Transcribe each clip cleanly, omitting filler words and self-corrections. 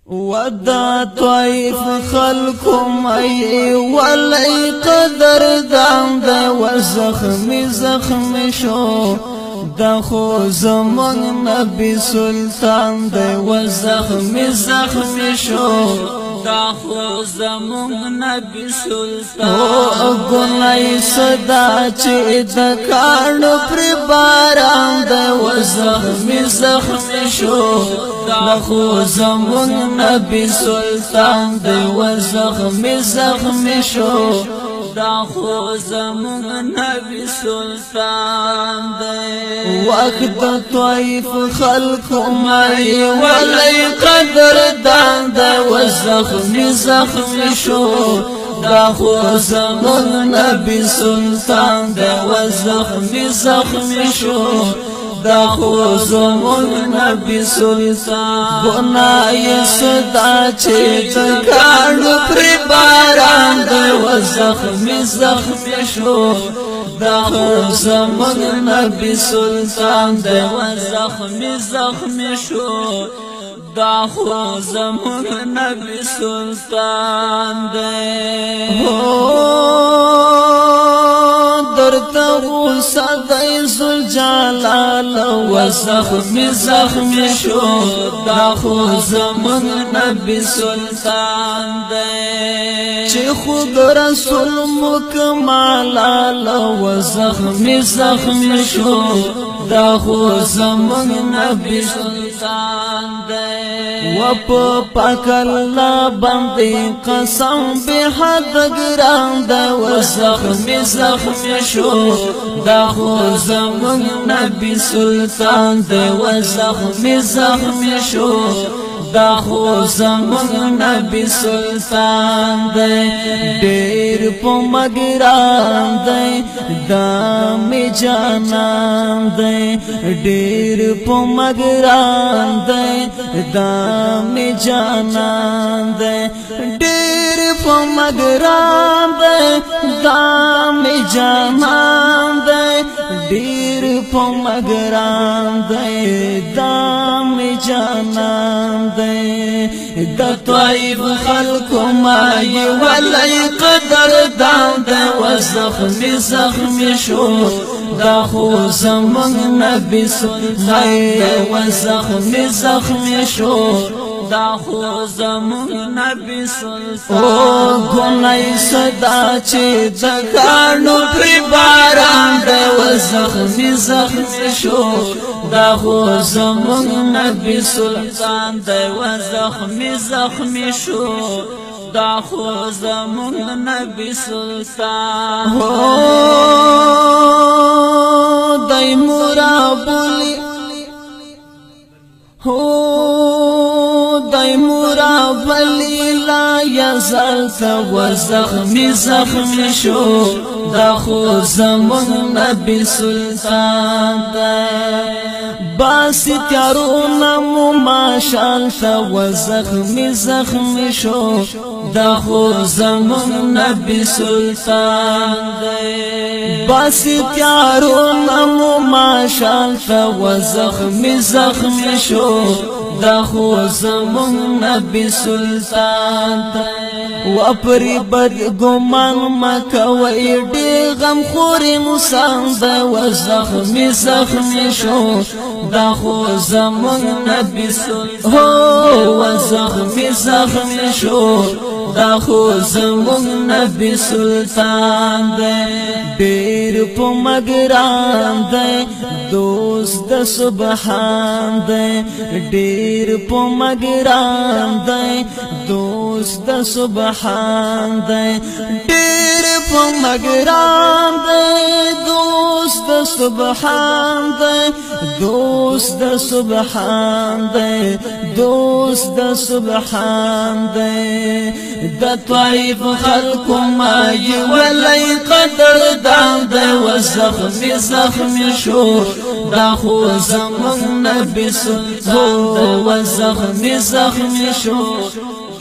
ودا طائف خلقم ای ولی قدر داند و زخمی شو دا خو زمان نبی سلطان دی و زخمی شو دا خو زمان نبی سلطان او گنای صدا چی دا کانو پر باران دی و زخمی شو دا خو زمان نبی سلطان دی و زخمی شو دا خو زمان نبی سلطان دی وقت طائف خلق مائی ولی قدر دان دی و زخمی شو دا خو زمان نبی سلطان دی و زخمی شو دا خو زمان نبی سلطان گنای صدا چی دکانو پر باران دی و زخمی شو دا خو زمان نبی سلطان دی و زخمی شو دا خو زمان نبی سلطان دی درتا غوصا دی زلجلال و زخمی شو دا خو زمان نبی سلطان دی چی خود رسول مکمالال و زخمی شو دا خو زمان نبی سلطان دی و پاک اللہ بندی قسم بی حد گران دی و زخمی شو دا خو زمان نبی سلطان دی و زخمی شو دا خو زمان نبی سلطان دی دیر پو مگران دی دامی جانان دی دیر پو مگران دی دامی جانان دی دیر پو مگران دی دامی جانان دی دیر پو مگران دی دامی جانان دی دا طائف خلق مائی ولی قدر دان دی و زخمی شو دا خو زمان نبی سلطان دی و زخمی شو دا خو زمان نبی سلطان او گنای صدا چی دکانو پر باران دی و زخمی شو دا خو زمان نبی سلطان دی و زخمی شو دا خو زمان نبی سلطان دی مورا بولی دی مورا بلی لا یزالت و زخمی شو دا خو زمان نبی سلطان دی باسی تیارو نمو ماشالتا و زخمی شو دا خو زمان نبی سلطان دی باسی تیارو نمو ماشالتا و زخمی شو دا خو زمان نبی سلطان دی و پری بد گمان مکوی دی غم خوری مسان دی و زخمی شو دا خو زمان نبی سلطان و زخمی شو دا خو زمان نبی سلطان دی دیر پو مگران دی دوست د سبحان دی دیر پو مگران دی دوست د سبحان دی دیر پو مگران دی دوست د سبحان دی دوست د سبحان دی دوست د سبحان دی دا طائف خلق مائی ولی قدر دان دی و زخمی شو دا خو زمان نبی سلطان دی و زخمی شو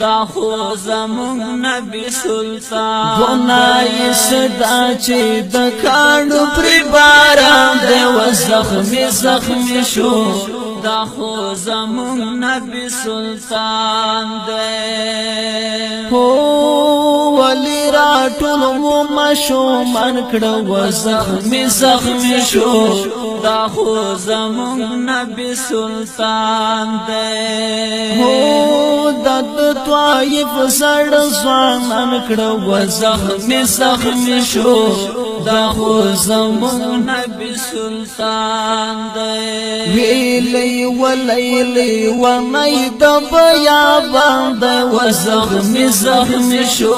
دا خو زمان نبی سلطان گنای صدا چی دکانو پر باران دی و زخمی شو دا خو زمون نبی سلطان دے ولی را ټول مشو من کړه و زخمی زخمی شو دا خو زمون نبی سلطان دے د طائف سړ ځوان من کړه و زخمی زخمی شو دا خو زمون نبی سلطان دے ویلی ولیلی و مید بیابان دے و زخمی زخمی شو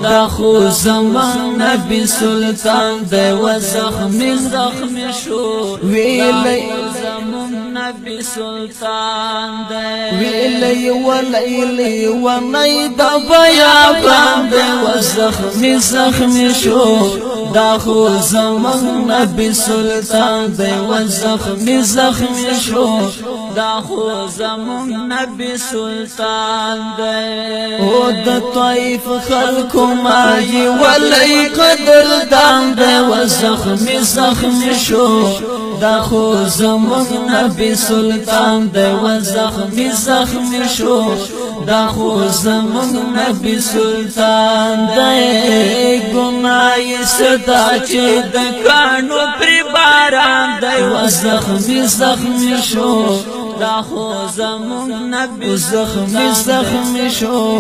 دا خو زمان نبی سلطان دے و زخمی زخمی شو ویلی زمان نبی سلطان دے ویلی ولیلی و مید بیابان دے و زخمی زخمی شو دا خو زمان نبی سلطان دے و زخمی زخمی شو دا خو زمان نبی سلطان دے او د طائف خلقو ماجی ولی قدر دان دے و زخمی زخمی شو دا خو زمان نبی سلطان دے و زخمی زخمی شو دا خو زمان نبی سلطان دے گناہی صدا چی دکانو پری باران دے و زخمی زخمی شو دا خو زمان نبی زخمی زخمی شو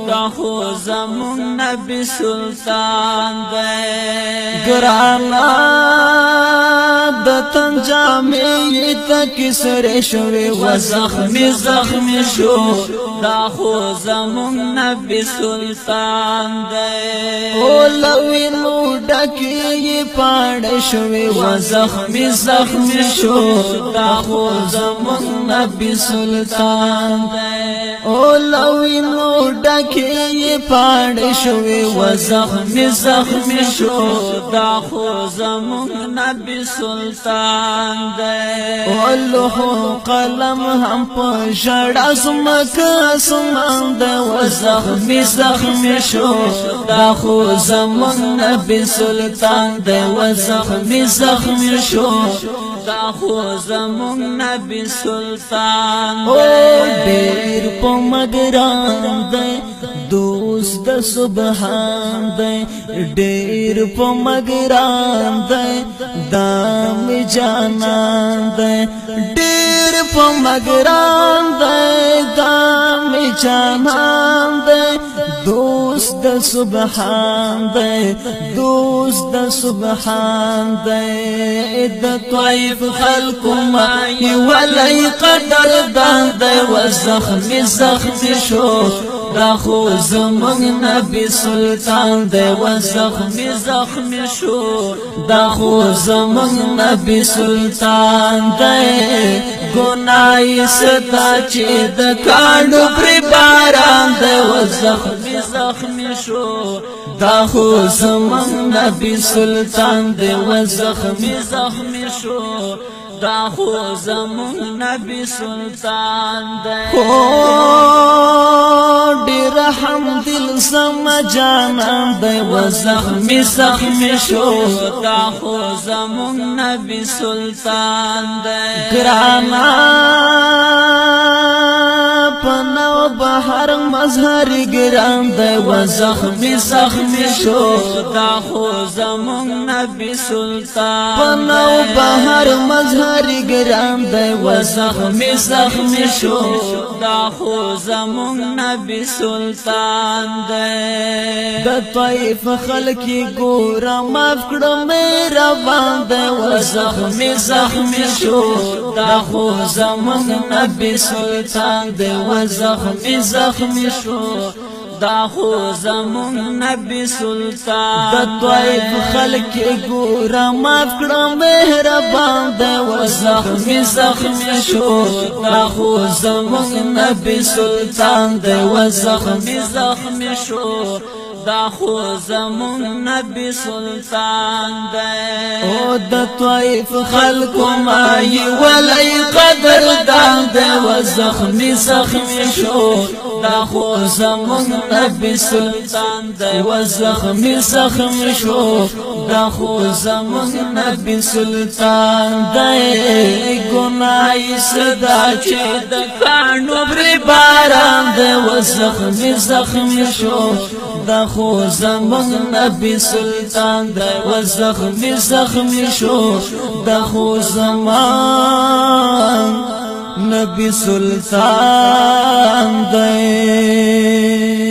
دا خو زمان نبی سلطان دے گرانا دتن جامی تک سر شوی و زخمی زخمی شو دا خو زمان نبی سلطان دے اولوی نو ڈکی پاڑ شوی و زخمی زخمی شو دا خو زمان نبی سلطان دے اولوی نو ڈکی پاڑ شوی و زخمی زخمی شو دا خو زمان نبی سلطان دے واللوح قلم ہم پشڑا سمک سمان دے و زخمی زخمی شو دا خو زمان نبی سلطان دے و زخمی زخمی شو دا خو زمان نبی سلطان دے دیر پا مگران دے دوست د سبحان دے دیر پا مگران دے دام جانان دے دیر پا مگران دے دام جانان دے دوست د سبحان دے دوست د سبحان دے د طائف خلق مائی ولی قدر دان دے و زخمی زخمی شو دا خو زمان نبی سلطان دے و زخمی زخمی شو دا خو زمان نبی سلطان دے گناہی ستا چی دکانو پری باران دے و زخمی زخمی شو دا خو زمان نبی سلطان دے و زخمی زخمی شو دا خو زمان نبی سلطان دے ډیر حمد سم جانان دے و زخمی زخمی شو دا خو زمان نبی سلطان دے گرانا پنو بہر مظہر گران دے و زخمی زخمی شو دا خو زمان نبی سلطان پنو بہر مظہر گران دے و زخمی زخمی شو دا خو زمان نبی سلطان دے د طائف خلقی گورا ماف کڑو میرا باندے و زخمی زخمی شو دا خو زمان نبی سلطان دے و زخمی زخمی شو دا خو زمان نبی سلطان د طائف خلق گورا ماف کړه مهربان دے و زخمی زخمی شو دا خو زمان نبی سلطان دے و زخمی زخمی شو دا خو زمون نبی سلطان دے او د طائف خلق مائی ولی قدر دان دے و زخمی زخمی شو دا خو زمون نبی سلطان دے و زخمی زخمی شو دا خو زمون نبی سلطان دے گناہی صدا چه د کانو بری باران دے و زخمی زخمی شو دا خو زمون نبی سلطان دے و زخمی زخمی شو دا خو زمان نبی سلطان دے